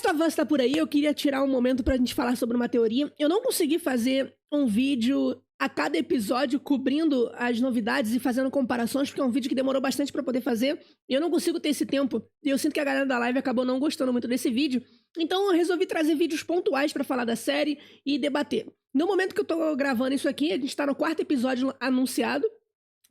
Last of Us tá por aí, eu queria tirar um momento pra gente falar sobre uma teoria. Eu não consegui fazer um vídeo a cada episódio cobrindo as novidades e fazendo comparações, porque é um vídeo que demorou bastante pra poder fazer. E eu não consigo ter esse tempo. E eu sinto que a galera da live acabou não gostando muito desse vídeo. Então eu resolvi trazer vídeos pontuais pra falar da série e debater. No momento que eu tô gravando isso aqui, a gente tá no 4º episódio anunciado.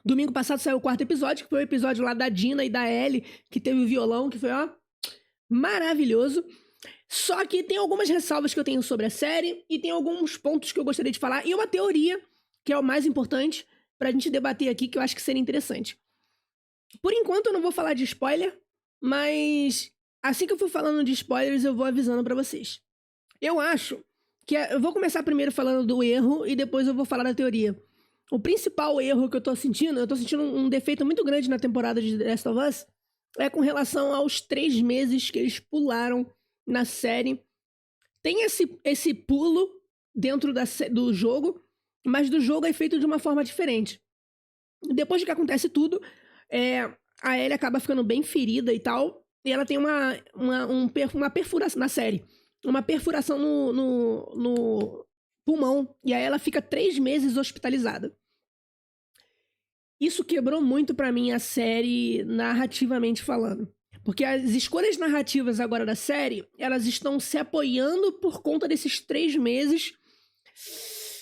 Domingo passado saiu o 4º episódio, que foi o episódio lá da Dina e da Ellie, que teve o violão, que foi, ó, maravilhoso. Só que tem algumas ressalvas que eu tenho sobre a série e tem alguns pontos que eu gostaria de falar e uma teoria, que é o mais importante pra gente debater aqui, que eu acho que seria interessante. Por enquanto eu não vou falar de spoiler, mas assim que eu for falando de spoilers eu vou avisando pra vocês. Eu acho que eu vou começar primeiro falando do erro e depois eu vou falar da teoria. O principal erro que eu tô sentindo um defeito muito grande na temporada de The Last of Us, é com relação aos 3 meses que eles pularam na série. Tem esse pulo dentro do jogo, mas do jogo é feito de uma forma diferente. Depois de que acontece tudo, a Ellie acaba ficando bem ferida e tal, e ela tem uma perfuração na série. Uma perfuração no pulmão, e aí ela fica 3 meses hospitalizada. Isso quebrou muito pra mim a série, narrativamente falando. Porque as escolhas narrativas agora da série, elas estão se apoiando por conta desses 3 meses.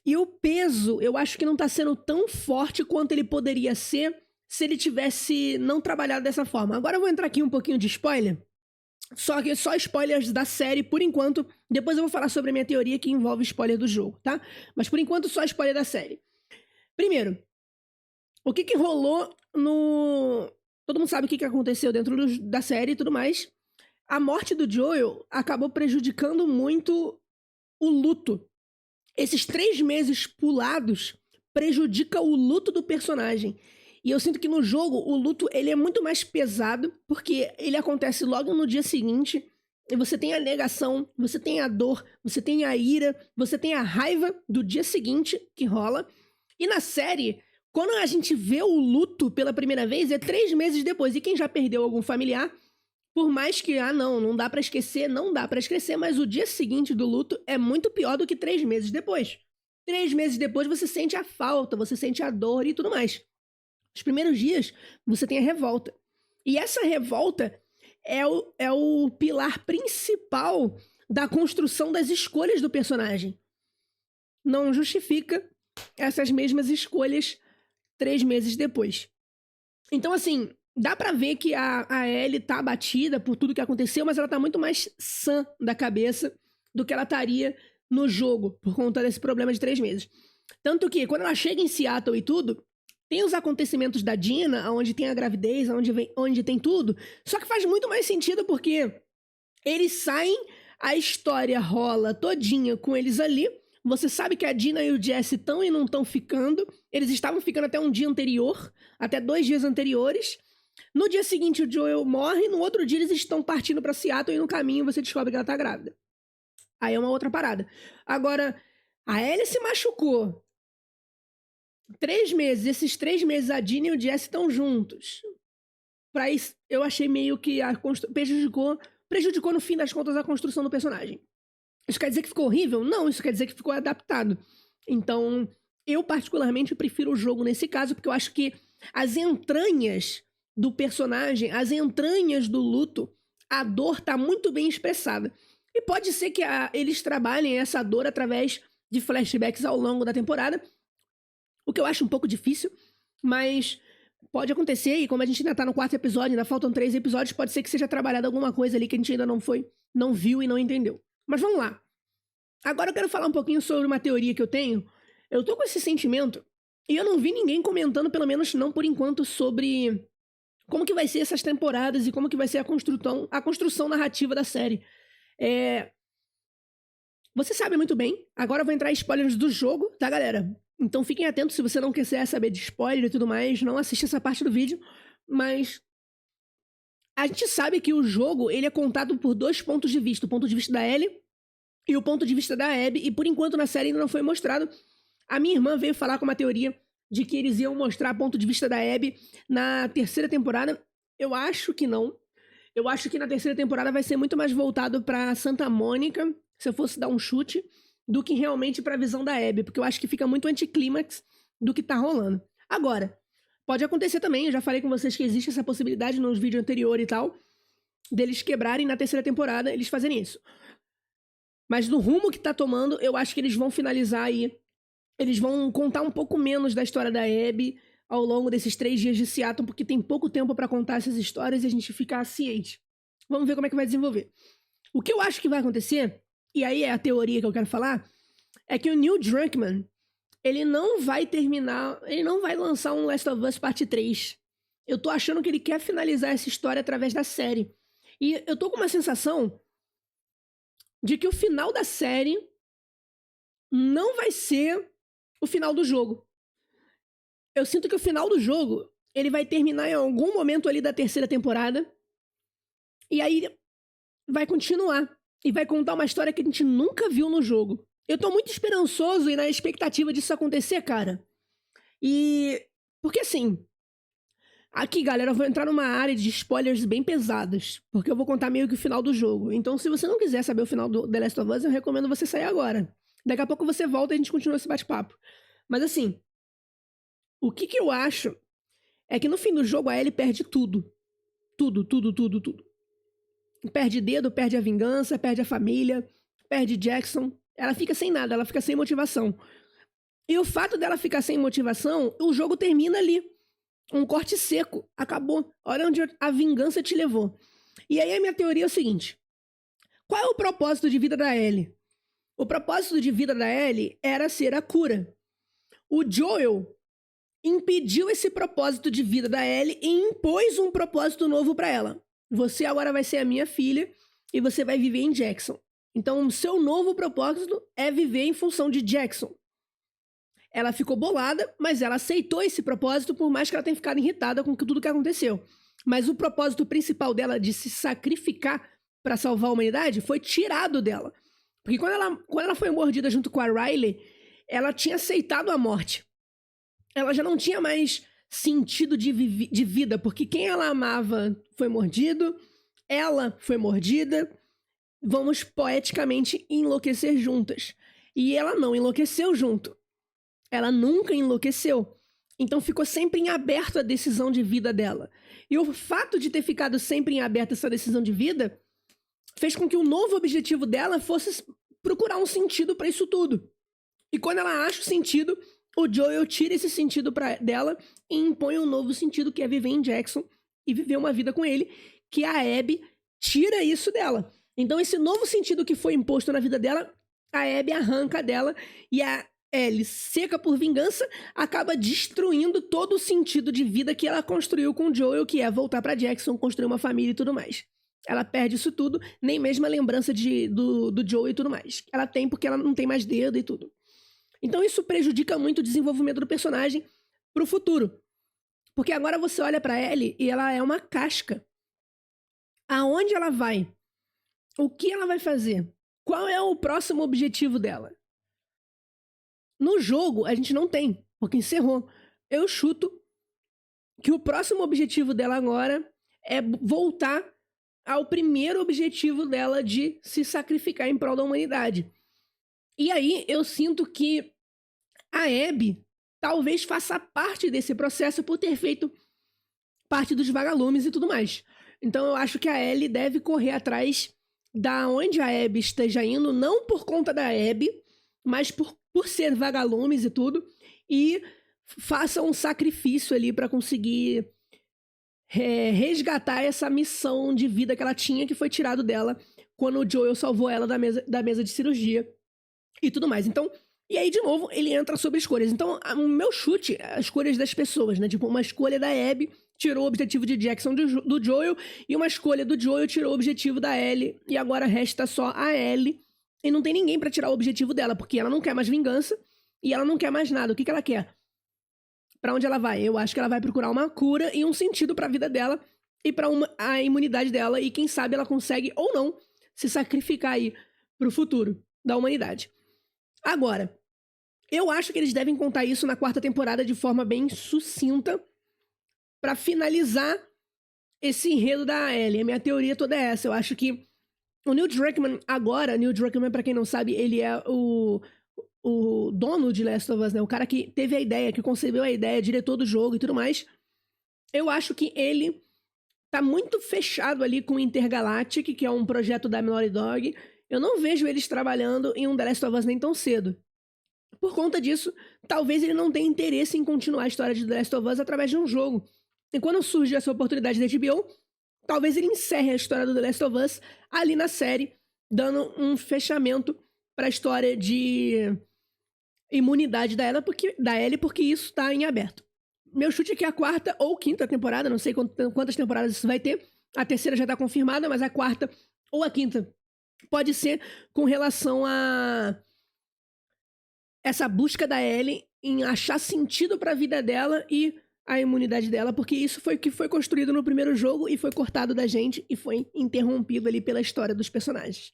E o peso, eu acho que não tá sendo tão forte quanto ele poderia ser se ele tivesse não trabalhado dessa forma. Agora eu vou entrar aqui um pouquinho de spoiler. Só spoilers da série, por enquanto. Depois eu vou falar sobre a minha teoria que envolve spoiler do jogo, tá? Mas por enquanto só spoiler da série. Primeiro, o que rolou no... Todo mundo sabe o que aconteceu dentro da série e tudo mais. A morte do Joel acabou prejudicando muito o luto. Esses 3 meses pulados prejudica o luto do personagem. E eu sinto que no jogo o luto ele é muito mais pesado, porque ele acontece logo no dia seguinte. E você tem a negação, você tem a dor, você tem a ira, você tem a raiva do dia seguinte que rola. E na série, quando a gente vê o luto pela primeira vez, é 3 meses depois. E quem já perdeu algum familiar, por mais que, não dá pra esquecer, não dá pra esquecer, mas o dia seguinte do luto é muito pior do que 3 meses depois. 3 meses depois você sente a falta, você sente a dor e tudo mais. Os primeiros dias, você tem a revolta. E essa revolta é o pilar principal da construção das escolhas do personagem. Não justifica essas mesmas escolhas 3 meses depois. Então, assim, dá pra ver que a Ellie tá abatida por tudo que aconteceu, mas ela tá muito mais sã da cabeça do que ela estaria no jogo, por conta desse problema de 3 meses. Tanto que, quando ela chega em Seattle e tudo, tem os acontecimentos da Dina, onde tem a gravidez, onde tem tudo, só que faz muito mais sentido porque eles saem, a história rola todinha com eles ali. Você sabe que a Dina e o Jesse estão e não estão ficando. Eles estavam ficando até um dia anterior, até 2 dias anteriores. No dia seguinte o Joel morre, no outro dia eles estão partindo pra Seattle e no caminho você descobre que ela tá grávida. Aí é uma outra parada. Agora, a Ellie se machucou. 3 meses, esses 3 meses a Dina e o Jesse estão juntos. Pra isso, eu achei meio que prejudicou no fim das contas a construção do personagem. Isso quer dizer que ficou horrível? Não, isso quer dizer que ficou adaptado. Então, eu particularmente prefiro o jogo nesse caso, porque eu acho que as entranhas do personagem, as entranhas do luto, a dor tá muito bem expressada. E pode ser que eles trabalhem essa dor através de flashbacks ao longo da temporada, o que eu acho um pouco difícil, mas pode acontecer, e como a gente ainda tá no 4º episódio, ainda faltam 3 episódios, pode ser que seja trabalhado alguma coisa ali que a gente ainda não viu e não entendeu. Mas vamos lá. Agora eu quero falar um pouquinho sobre uma teoria que eu tenho. Eu tô com esse sentimento, e eu não vi ninguém comentando, pelo menos não por enquanto, sobre como que vai ser essas temporadas e como que vai ser a construção narrativa da série. Você sabe muito bem, agora eu vou entrar em spoilers do jogo, tá, galera? Então fiquem atentos, se você não quiser saber de spoiler e tudo mais, não assiste essa parte do vídeo, mas a gente sabe que o jogo, ele é contado por 2 pontos de vista, o ponto de vista da Ellie e o ponto de vista da Abby, e por enquanto na série ainda não foi mostrado. A minha irmã veio falar com uma teoria de que eles iam mostrar o ponto de vista da Abby na 3ª temporada. Eu acho que não. Eu acho que na terceira temporada vai ser muito mais voltado pra Santa Mônica, se eu fosse dar um chute, do que realmente pra visão da Abby, porque eu acho que fica muito anticlímax do que tá rolando. Agora, pode acontecer também, eu já falei com vocês que existe essa possibilidade nos vídeos anteriores e tal, deles quebrarem na terceira temporada, eles fazerem isso. Mas no rumo que tá tomando, eu acho que eles vão finalizar aí. Eles vão contar um pouco menos da história da Abby ao longo desses 3 dias de Seattle, porque tem pouco tempo pra contar essas histórias e a gente ficar ciente. Vamos ver como é que vai desenvolver. O que eu acho que vai acontecer, e aí é a teoria que eu quero falar, é que o Neil Druckmann, ele não vai lançar um Last of Us Parte 3. Eu tô achando que ele quer finalizar essa história através da série. E eu tô com uma sensação de que o final da série não vai ser o final do jogo. Eu sinto que o final do jogo, ele vai terminar em algum momento ali da terceira temporada, e aí vai continuar, e vai contar uma história que a gente nunca viu no jogo. Eu tô muito esperançoso e na expectativa disso acontecer, cara. E... porque assim... aqui, galera, eu vou entrar numa área de spoilers bem pesadas, porque eu vou contar meio que o final do jogo. Então, se você não quiser saber o final do The Last of Us, eu recomendo você sair agora. Daqui a pouco você volta e a gente continua esse bate-papo. Mas assim, o que eu acho é que no fim do jogo a Ellie perde tudo. Tudo. Perde dedo, perde a vingança, perde a família, perde Jackson. Ela fica sem nada, ela fica sem motivação. E o fato dela ficar sem motivação, o jogo termina ali. Um corte seco. Acabou. Olha onde a vingança te levou. E aí a minha teoria é o seguinte. Qual é o propósito de vida da Ellie? O propósito de vida da Ellie era ser a cura. O Joel impediu esse propósito de vida da Ellie e impôs um propósito novo pra ela. Você agora vai ser a minha filha e você vai viver em Jackson. Então, o seu novo propósito é viver em função de Jackson. Ela ficou bolada, mas ela aceitou esse propósito, por mais que ela tenha ficado irritada com tudo que aconteceu. Mas o propósito principal dela de se sacrificar para salvar a humanidade foi tirado dela. Porque quando ela foi mordida junto com a Riley, ela tinha aceitado a morte. Ela já não tinha mais sentido de vida, porque quem ela amava foi mordido, ela foi mordida, vamos poeticamente enlouquecer juntas. E ela não enlouqueceu junto. Ela nunca enlouqueceu. Então ficou sempre em aberto a decisão de vida dela. E o fato de ter ficado sempre em aberto essa decisão de vida fez com que o novo objetivo dela fosse procurar um sentido para isso tudo. E quando ela acha o sentido, o Joel tira esse sentido dela e impõe um novo sentido, que é viver em Jackson e viver uma vida com ele, que a Abby tira isso dela. Então esse novo sentido que foi imposto na vida dela, a Abby arranca dela, e a Ellie, seca por vingança, acaba destruindo todo o sentido de vida que ela construiu com o Joel, que é voltar pra Jackson, construir uma família e tudo mais. Ela perde isso tudo, nem mesmo a lembrança do Joel e tudo mais. Ela tem porque ela não tem mais dedo e tudo. Então isso prejudica muito o desenvolvimento do personagem pro futuro. Porque agora você olha pra Ellie e ela é uma casca. Aonde ela vai? O que ela vai fazer? Qual é o próximo objetivo dela? No jogo, a gente não tem, porque encerrou. Eu chuto que o próximo objetivo dela agora é voltar ao primeiro objetivo dela de se sacrificar em prol da humanidade. E aí eu sinto que a Abby talvez faça parte desse processo por ter feito parte dos vagalumes e tudo mais. Então eu acho que a Ellie deve correr atrás da onde a Abby esteja indo, não por conta da Abby, mas por ser vagalumes e tudo, e faça um sacrifício ali para conseguir resgatar essa missão de vida que ela tinha, que foi tirado dela quando o Joel salvou ela da mesa de cirurgia e tudo mais. Então, e aí, de novo, ele entra sobre escolhas. Então, o meu chute, as escolhas das pessoas, né? Tipo, uma escolha da Abby tirou o objetivo de Jackson do Joel, e uma escolha do Joel tirou o objetivo da Ellie, e agora resta só a Ellie, e não tem ninguém pra tirar o objetivo dela, porque ela não quer mais vingança, e ela não quer mais nada. O que ela quer? Pra onde ela vai? Eu acho que ela vai procurar uma cura e um sentido pra vida dela, e pra a imunidade dela, e quem sabe ela consegue, ou não, se sacrificar aí pro futuro da humanidade. Agora, eu acho que eles devem contar isso na 4ª temporada de forma bem sucinta, pra finalizar esse enredo da Ellie. A minha teoria toda é essa. Eu acho que o Neil Druckmann, agora, Neil Druckmann, pra quem não sabe, ele é o dono de Last of Us, né? O cara que teve a ideia, que concebeu a ideia, diretor do jogo e tudo mais. Eu acho que ele tá muito fechado ali com o Intergalactic, que é um projeto da Naughty Dog. Eu não vejo eles trabalhando em um The Last of Us nem tão cedo. Por conta disso, talvez ele não tenha interesse em continuar a história de The Last of Us através de um jogo. E quando surge essa oportunidade da HBO, talvez ele encerre a história do The Last of Us ali na série, dando um fechamento pra história de imunidade da Ellie, porque isso tá em aberto. Meu chute é que a quarta ou quinta temporada, não sei quantas temporadas isso vai ter, a terceira já tá confirmada, mas a quarta ou a quinta pode ser com relação a essa busca da Ellie em achar sentido pra vida dela e a imunidade dela, porque isso foi o que foi construído no primeiro jogo e foi cortado da gente e foi interrompido ali pela história dos personagens.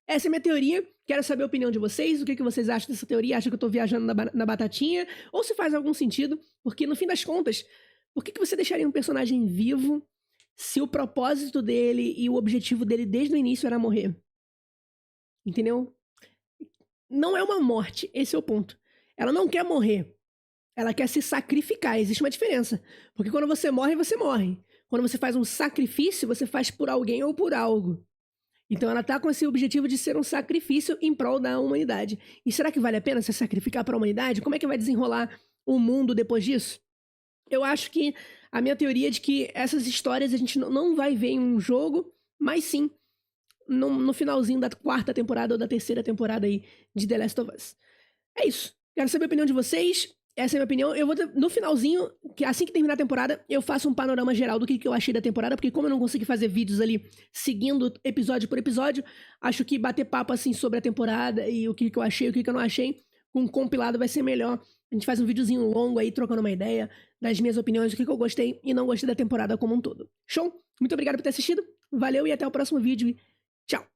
Essa é a minha teoria. Quero saber a opinião de vocês. O que vocês acham dessa teoria? Acham que eu tô viajando na batatinha? Ou se faz algum sentido? Porque, no fim das contas, por que você deixaria um personagem vivo se o propósito dele e o objetivo dele desde o início era morrer? Entendeu? Não é uma morte, esse é o ponto. Ela não quer morrer. Ela quer se sacrificar. Existe uma diferença. Porque quando você morre, você morre. Quando você faz um sacrifício, você faz por alguém ou por algo. Então ela tá com esse objetivo de ser um sacrifício em prol da humanidade. E será que vale a pena se sacrificar para a humanidade? Como é que vai desenrolar o mundo depois disso? Eu acho que a minha teoria é de que essas histórias a gente não vai ver em um jogo, mas sim no finalzinho da quarta temporada ou da terceira temporada aí de The Last of Us. É isso. Quero saber a opinião de vocês. Essa é a minha opinião. Eu vou no finalzinho, que assim que terminar a temporada, eu faço um panorama geral do que eu achei da temporada, porque como eu não consegui fazer vídeos ali seguindo episódio por episódio, acho que bater papo assim sobre a temporada e o que eu achei, o que eu não achei, com um compilado vai ser melhor. A gente faz um videozinho longo aí, trocando uma ideia das minhas opiniões, do que eu gostei e não gostei da temporada como um todo. Show? Muito obrigado por ter assistido. Valeu e até o próximo vídeo. Tchau!